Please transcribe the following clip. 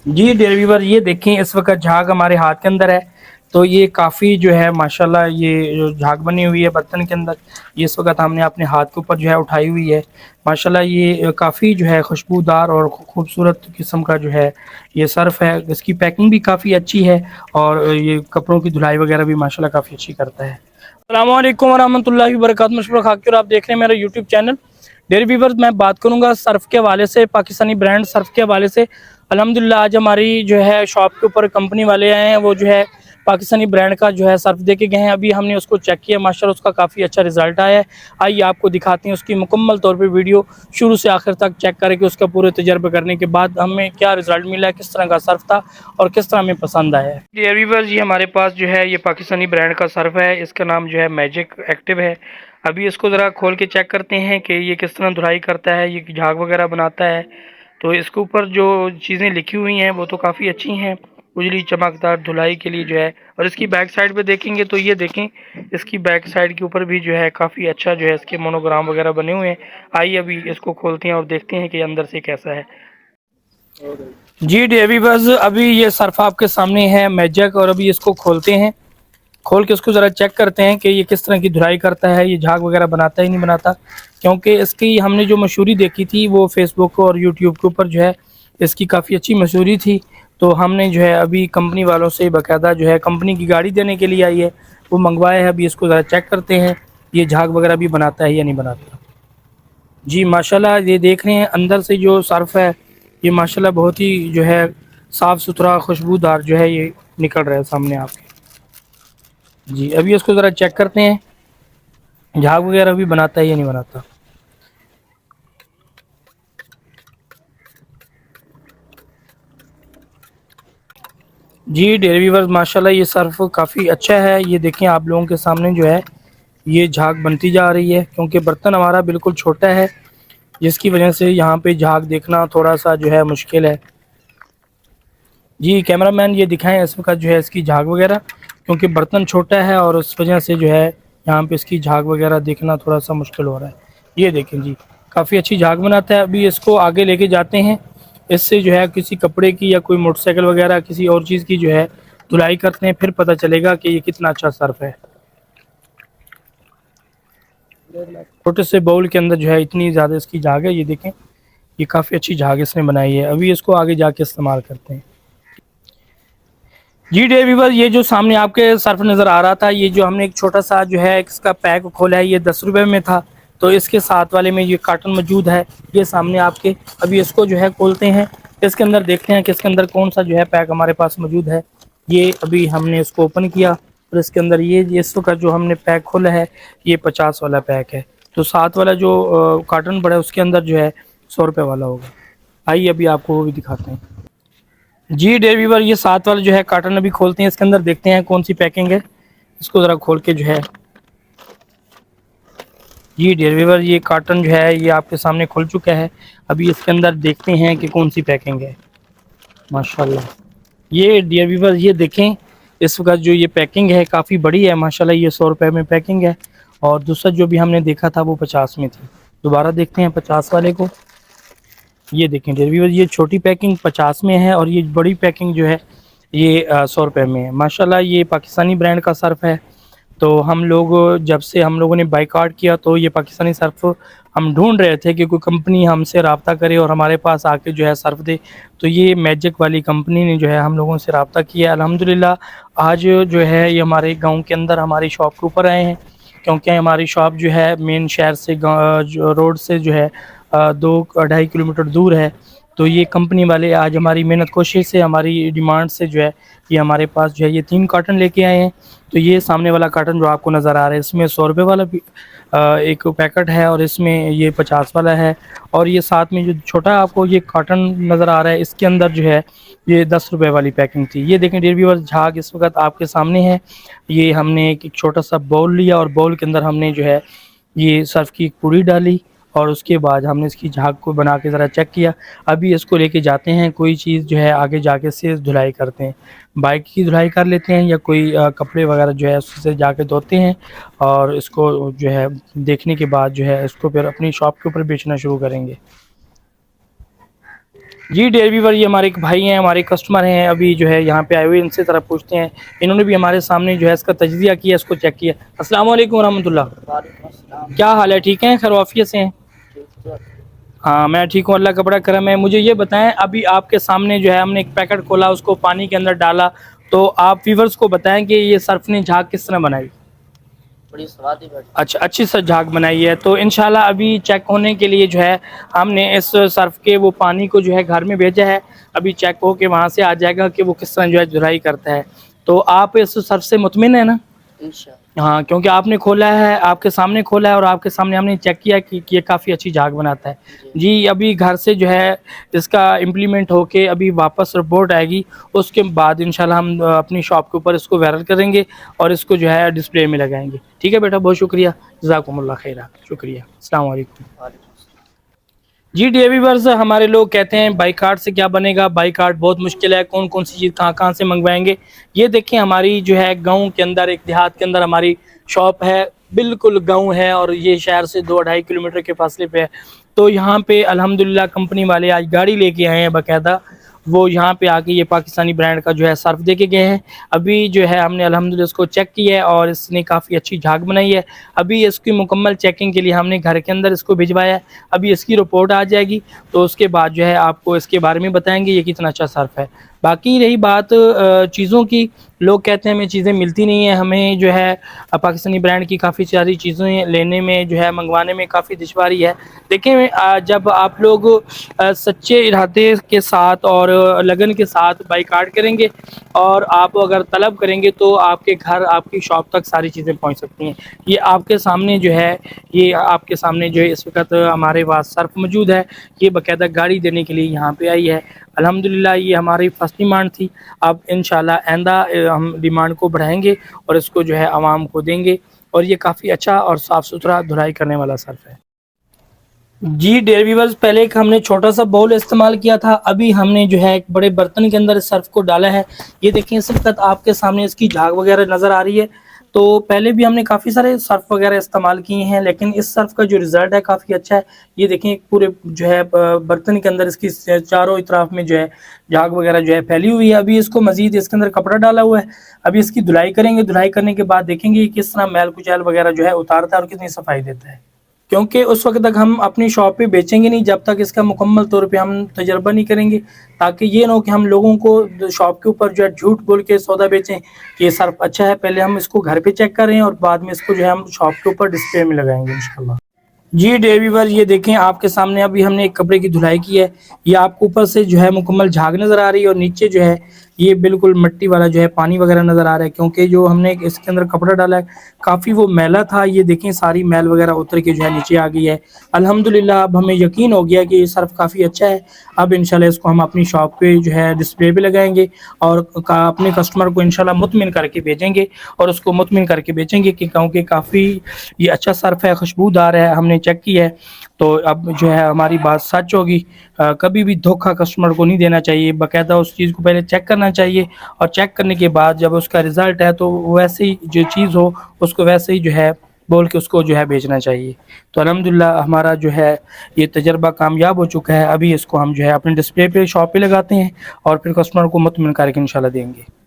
جی dear ویور، یہ دیکھیں اس وقت جھاگ ہمارے ہاتھ کے اندر ہے، تو یہ کافی جو ہے ماشاءاللہ یہ جو جھاگ بنی ہوئی ہے برتن کے اندر، یہ اس وقت ہم نے اپنے ہاتھ کے اوپر جو ہے اٹھائی ہوئی ہے۔ ماشاءاللہ یہ کافی جو ہے خوشبودار اور خوبصورت قسم کا جو ہے یہ صرف ہے، اس کی پیکنگ بھی کافی اچھی ہے، اور یہ کپڑوں کی دھلائی وغیرہ بھی ماشاءاللہ کافی اچھی کرتا ہے۔ السلام علیکم ورحمۃ اللہ وبرکاتہ، مشرف خاکی، اور آپ دیکھ رہے ہیں میرا یوٹیوب چینل ڈیئر ویورز۔ میں بات کروں گا صرف کے حوالے سے، پاکستانی برانڈ صرف کے حوالے سے۔ الحمدللہ آج ہماری جو ہے شاپ کے اوپر کمپنی والے آئے ہیں، وہ جو ہے پاکستانی برانڈ کا جو ہے صرف دے کے گئے ہیں۔ ابھی ہم نے اس کو چیک کیا، ماشاءاللہ اس کا کافی اچھا رزلٹ آیا ہے۔ آئیے آپ کو دکھاتے ہیں اس کی مکمل طور پہ ویڈیو، شروع سے آخر تک چیک کریں کہ اس کا پورے تجربے کرنے کے بعد ہمیں کیا رزلٹ ملا ہے، کس طرح کا صرف تھا اور کس طرح ہمیں پسند آیا ہے۔ ڈیئر ویورز، یہ ہمارے پاس جو ہے یہ پاکستانی برانڈ کا صرف ہے، اس کا نام جو ہے میجک ایکٹیو ہے۔ ابھی اس کو ذرا کھول کے چیک کرتے ہیں کہ یہ کس طرح دھلائی کرتا ہے، یہ جھاگ وغیرہ بناتا ہے۔ تو اس کے اوپر جو چیزیں لکھی ہوئی ہیں وہ تو کافی اچھی ہیں، اجلی چمکدار دھلائی کے لیے جو ہے۔ اور اس کی بیک سائڈ پہ دیکھیں گے تو یہ دیکھیں، اس کی بیک سائڈ کے اوپر بھی جو ہے کافی اچھا جو ہے اس کے مونوگرام وغیرہ بنے ہوئے ہیں۔ آئیے ابھی اس کو کھولتے ہیں اور دیکھتے ہیں کہ اندر سے کیسا ہے۔ جی ڈیئر ویورز، ابھی یہ صرف آپ کے سامنے ہے میجک، اور ابھی اس کو کھولتے ہیں۔ کھول کے اس کو ذرا چیک کرتے ہیں کہ یہ کس طرح کی دھلائی کرتا ہے، یہ جھاگ وغیرہ بناتا ہے نہیں بناتا، کیونکہ اس کی ہم نے جو مشہوری دیکھی تھی وہ فیس بک اور یوٹیوب کے اوپر جو ہے اس کی کافی اچھی مشہوری تھی۔ تو ہم نے جو ہے ابھی کمپنی والوں سے باقاعدہ جو ہے کمپنی کی گاڑی دینے کے لیے آئی ہے، وہ منگوایا ہے۔ ابھی اس کو ذرا چیک کرتے ہیں یہ جھاگ وغیرہ بھی بناتا ہے یا نہیں بناتا۔ جی ماشاءاللہ، یہ دیکھ رہے ہیں اندر سے جو صرف ہے یہ ماشاءاللہ بہت ہی جو ہے صاف ستھرا خوشبودار جو ہے یہ نکل رہا ہے سامنے آپ کے۔ جی ابھی اس کو ذرا چیک کرتے ہیں جھاگ وغیرہ بھی بناتا ہے یا نہیں بناتا۔ جی ڈیئر ویورز، ماشاءاللہ یہ صرف کافی اچھا ہے۔ یہ دیکھیں آپ لوگوں کے سامنے جو ہے یہ جھاگ بنتی جا رہی ہے، کیونکہ برتن ہمارا بالکل چھوٹا ہے، جس کی وجہ سے یہاں پہ جھاگ دیکھنا تھوڑا سا جو ہے مشکل ہے۔ جی کیمرہ مین یہ دکھائیں اس وقت جو ہے اس کی جھاگ وغیرہ، کیونکہ برتن چھوٹا ہے اور اس وجہ سے جو ہے یہاں پہ اس کی جھاگ وغیرہ دیکھنا تھوڑا سا مشکل ہو رہا ہے۔ یہ دیکھیں جی کافی اچھی جھاگ بناتا ہے۔ ابھی اس کو آگے لے کے جاتے ہیں، اس سے جو ہے کسی کپڑے کی یا کوئی موٹر سائیکل وغیرہ کسی اور چیز کی جو ہے دھلائی کرتے ہیں، پھر پتہ چلے گا کہ یہ کتنا اچھا صرف ہے۔ چھوٹے سے باؤل کے اندر جو ہے اتنی زیادہ اس کی جھاگ ہے، یہ دیکھیں یہ کافی اچھی جھاگ اس نے بنائی ہے۔ ابھی اس کو آگے جا کے استعمال کرتے ہیں۔ جی ڈیئر ویور، یہ جو سامنے آپ کے صرف نظر آ رہا تھا، یہ جو ہم نے ایک چھوٹا سا جو ہے اس کا پیک کھولا ہے، یہ 10 روپے میں تھا، تو اس کے ساتھ والے میں یہ کارٹن موجود ہے، یہ سامنے آپ کے۔ ابھی اس کو جو ہے کھولتے ہیں، اس کے اندر دیکھتے ہیں کہ اس کے اندر کون سا جو ہے پیک ہمارے پاس موجود ہے۔ یہ ابھی ہم نے اس کو اوپن کیا، اور اس کے اندر یہ اس کا جو ہم نے پیک کھولا ہے یہ 50 والا پیک ہے، تو ساتھ والا جو کارٹن بڑا ہے اس کے اندر جو ہے 100 روپے والا ہوگا۔ آئیے ابھی آپ کو وہ بھی دکھاتے ہیں۔ جی ڈیئر ویور، یہ ساتھ والا جو ہے کارٹن ابھی کھولتے ہیں، اس کے اندر دیکھتے ہیں کون سی پیکنگ ہے، اس کو ذرا کھول کے جو ہے۔ جی ڈیئر ویور، یہ کارٹن جو ہے یہ آپ کے سامنے کھل چکا ہے، ابھی اس کے اندر دیکھتے ہیں کہ کون سی پیکنگ ہے۔ ماشاءاللہ یہ ڈیئر ویور یہ دیکھیں اس وقت جو یہ پیکنگ ہے کافی بڑی ہے، ماشاءاللہ یہ 100 روپے میں پیکنگ ہے، اور دوسرا جو بھی ہم نے دیکھا تھا وہ 50 میں تھی۔ دوبارہ دیکھتے ہیں 50 والے کو۔ یہ دیکھیں ڈیئر ویور، یہ چھوٹی پیکنگ 50 میں ہے، اور یہ بڑی پیکنگ جو ہے یہ 100 روپے میں ہے۔ ماشاءاللہ یہ پاکستانی برانڈ کا صرف ہے، تو ہم لوگ جب سے ہم لوگوں نے بائیکاٹ کیا تو یہ پاکستانی صرف ہم ڈھونڈ رہے تھے کہ کوئی کمپنی ہم سے رابطہ کرے اور ہمارے پاس آ کے جو ہے صرف دے، تو یہ میجک والی کمپنی نے جو ہے ہم لوگوں سے رابطہ کیا۔ الحمدللہ آج جو ہے یہ ہمارے گاؤں کے اندر ہماری شاپ کے اوپر آئے ہیں، کیونکہ ہماری شاپ جو ہے مین شہر سے روڈ سے جو ہے 2-2.5 کلومیٹر دور ہے، تو یہ کمپنی والے آج ہماری محنت کوشش سے، ہماری ڈیمانڈ سے جو ہے یہ ہمارے پاس جو ہے یہ 3 کارٹن لے کے آئے ہیں۔ تو یہ سامنے والا کارٹن جو آپ کو نظر آ رہا ہے اس میں 100 روپے والا بھی ایک پیکٹ ہے، اور اس میں یہ 50 والا ہے، اور یہ ساتھ میں جو چھوٹا آپ کو یہ کارٹن نظر آ رہا ہے اس کے اندر جو ہے یہ 10 روپے والی پیکنگ تھی۔ یہ دیکھیں ڈیئر ویور، جھاگ اس وقت آپ کے سامنے ہے۔ یہ ہم نے ایک چھوٹا سا باؤل لیا، اور باؤل کے اندر ہم نے جو ہے یہ صرف کی پوری ڈالی، اور اس کے بعد ہم نے اس کی جھاگ کو بنا کے ذرا چیک کیا۔ ابھی اس کو لے کے جاتے ہیں، کوئی چیز جو ہے آگے جا کے سے دھلائی کرتے ہیں، بائک کی دھلائی کر لیتے ہیں، یا کوئی کپڑے وغیرہ جو ہے اس سے جا کے دھوتے ہیں، اور اس کو جو ہے دیکھنے کے بعد جو ہے اس کو پھر اپنی شاپ کے اوپر بیچنا شروع کریں گے۔ جی ڈیئر ویور، یہ ہمارے ایک بھائی ہیں، ہمارے کسٹمر ہیں، ابھی جو ہے یہاں پہ آئے ہوئے، ان سے ذرا پوچھتے ہیں، انہوں نے بھی ہمارے سامنے جو ہے اس کا تجزیہ کیا، اس کو چیک کیا۔ السلام علیکم ورحمۃ اللہ، کیا حال ہے؟ ٹھیک ہیں؟ خیر وعافیت سے ہیں؟ ہاں میں ٹھیک ہوں، اللہ کا بڑا کرم ہے۔ مجھے یہ بتائیں، ابھی آپ کے سامنے جو ہے ہم نے ایک پیکٹ کھولا، اس کو پانی کے اندر ڈالا، تو آپ ویورز کو بتائیں کہ یہ سرف نے جھاگ کس طرح بنائی؟ بڑی سوادی بیٹھی۔ اچھا، اچھی سا جھاگ بنائی ہے۔ تو انشاءاللہ ابھی چیک ہونے کے لیے جو ہے ہم نے اس سرف کے وہ پانی کو جو ہے گھر میں بھیجا ہے، ابھی چیک ہو کے وہاں سے آ جائے گا کہ وہ کس طرح جو ہے دھلائی کرتا ہے۔ تو آپ اس سرف سے مطمئن ہیں نا؟ انشاءاللہ۔ ہاں، کیونکہ آپ نے کھولا ہے، آپ کے سامنے کھولا ہے، اور آپ کے سامنے ہم نے چیک کیا کہ یہ کافی اچھی جھاگ بناتا ہے۔ جی ابھی گھر سے جو ہے اس کا امپلیمنٹ ہو کے ابھی واپس رپورٹ آئے گی، اس کے بعد انشاءاللہ ہم اپنی شاپ کے اوپر اس کو وائرل کریں گے اور اس کو جو ہے ڈسپلے میں لگائیں گے۔ ٹھیک ہے بیٹا، بہت شکریہ، جزاکم اللہ خیرہ، شکریہ، السلام علیکم۔ جی ڈیئر ویورز، ہمارے لوگ کہتے ہیں بائی کارڈ سے کیا بنے گا، بائی کارڈ بہت مشکل ہے، کون کون سی چیز کہاں کہاں سے منگوائیں گے۔ یہ دیکھیں ہماری جو ہے گاؤں کے اندر، ایک دیہات کے اندر ہماری شاپ ہے، بالکل گاؤں ہے، اور یہ شہر سے 2-2.5 کلومیٹر کے فاصلے پہ ہے۔ تو یہاں پہ الحمدللہ کمپنی والے آج گاڑی لے کے آئے ہیں باقاعدہ، وہ یہاں پہ آ کے یہ پاکستانی برانڈ کا جو ہے سرف دے کے گئے ہیں۔ ابھی جو ہے ہم نے الحمدللہ اس کو چیک کیا ہے اور اس نے کافی اچھی جھاگ بنائی ہے۔ ابھی اس کی مکمل چیکنگ کے لیے ہم نے گھر کے اندر اس کو بھجوایا ہے، ابھی اس کی رپورٹ آ جائے گی تو اس کے بعد جو ہے آپ کو اس کے بارے میں بتائیں گے یہ کتنا اچھا سرف ہے۔ باقی رہی بات چیزوں کی، لوگ کہتے ہیں ہمیں چیزیں ملتی نہیں ہیں، ہمیں جو ہے پاکستانی برانڈ کی کافی ساری چیزیں لینے میں جو ہے منگوانے میں کافی دشواری ہے۔ دیکھیں جب آپ لوگ سچے ارادے کے ساتھ اور لگن کے ساتھ بائی کارڈ کریں گے اور آپ اگر طلب کریں گے تو آپ کے گھر، آپ کی شاپ تک ساری چیزیں پہنچ سکتی ہیں۔ یہ آپ کے سامنے جو ہے، یہ آپ کے سامنے جو ہے اس وقت ہمارے پاس سرف موجود ہے، یہ باقاعدہ گاڑی دینے کے لیے یہاں پہ آئی ہے۔ الحمدللہ یہ ہماری فرسٹ ڈیمانڈ تھی، اب انشاءاللہ آئندہ ہم ڈیمانڈ کو بڑھائیں گے اور اس کو جو ہے عوام کو دیں گے، اور یہ کافی اچھا اور صاف ستھرا دھلائی کرنے والا سرف ہے۔ جی ڈیئر ویورز، پہلے ایک ہم نے چھوٹا سا باؤل استعمال کیا تھا، ابھی ہم نے جو ہے ایک بڑے برتن کے اندر اس سرف کو ڈالا ہے۔ یہ دیکھیں اس وقت آپ کے سامنے اس کی جھاگ وغیرہ نظر آ رہی ہے۔ تو پہلے بھی ہم نے کافی سارے سرف وغیرہ استعمال کیے ہیں، لیکن اس سرف کا جو رزلٹ ہے کافی اچھا ہے۔ یہ دیکھیں پورے جو ہے برتن کے اندر اس کی چاروں اطراف میں جو ہے جھاگ وغیرہ جو ہے پھیلی ہوئی ہے۔ ابھی اس کو مزید اس کے اندر کپڑا ڈالا ہوا ہے، ابھی اس کی دھلائی کریں گے، دھلائی کرنے کے بعد دیکھیں گے کس طرح میل کچیل وغیرہ جو ہے اتارتا ہے اور کتنی صفائی دیتا ہے، کیونکہ اس وقت تک ہم اپنی شاپ پہ بیچیں گے نہیں جب تک اس کا مکمل طور پہ ہم تجربہ نہیں کریں گے، تاکہ یہ نہ ہو کہ ہم لوگوں کو شاپ کے اوپر جو ہے جھوٹ بول کے سودا بیچیں کہ یہ سرف اچھا ہے۔ پہلے ہم اس کو گھر پہ چیک کر رہے ہیں اور بعد میں اس کو جو ہے ہم شاپ کے اوپر ڈسپلے میں لگائیں گے انشاءاللہ۔ جی ڈیئر ویور، یہ دیکھیں آپ کے سامنے ابھی ہم نے ایک کپڑے کی دھلائی کی ہے، یہ آپ کو اوپر سے جو ہے مکمل جھاگ نظر آ رہی ہے اور نیچے جو ہے یہ بالکل مٹی والا جو ہے پانی وغیرہ نظر آ رہا ہے، کیونکہ جو ہم نے اس کے اندر کپڑا ڈالا ہے کافی وہ میلا تھا۔ یہ دیکھیں ساری میل وغیرہ اتر کے جو ہے نیچے آ گئی ہے۔ الحمدللہ اب ہمیں یقین ہو گیا کہ یہ سرف کافی اچھا ہے۔ اب انشاءاللہ اس کو ہم اپنی شاپ پہ جو ہے ڈسپلے پہ لگائیں گے اور اپنے کسٹمر کو انشاءاللہ مطمئن کر کے بھیجیں گے، اور اس کو مطمئن کر کے بیچیں گے کہ کیونکہ کافی یہ اچھا سرف ہے، خوشبودار ہے، ہم نے چیک کی ہے۔ تو اب جو ہے ہماری بات سچ ہوگی، کبھی بھی دھوکہ کسٹمر کو نہیں دینا چاہیے، باقاعدہ اس چیز کو پہلے چیک کرنا چاہیے، اور چیک کرنے کے بعد جب اس کا رزلٹ ہے تو ویسے ہی جو چیز ہو اس کو ویسے ہی جو ہے بول کے اس کو جو ہے بیچنا چاہیے۔ تو الحمدللہ ہمارا جو ہے یہ تجربہ کامیاب ہو چکا ہے، ابھی اس کو ہم جو ہے اپنے ڈسپلے پہ شاپ پہ لگاتے ہیں اور پھر کسٹمر کو مطمئن کر کے انشاءاللہ دیں گے۔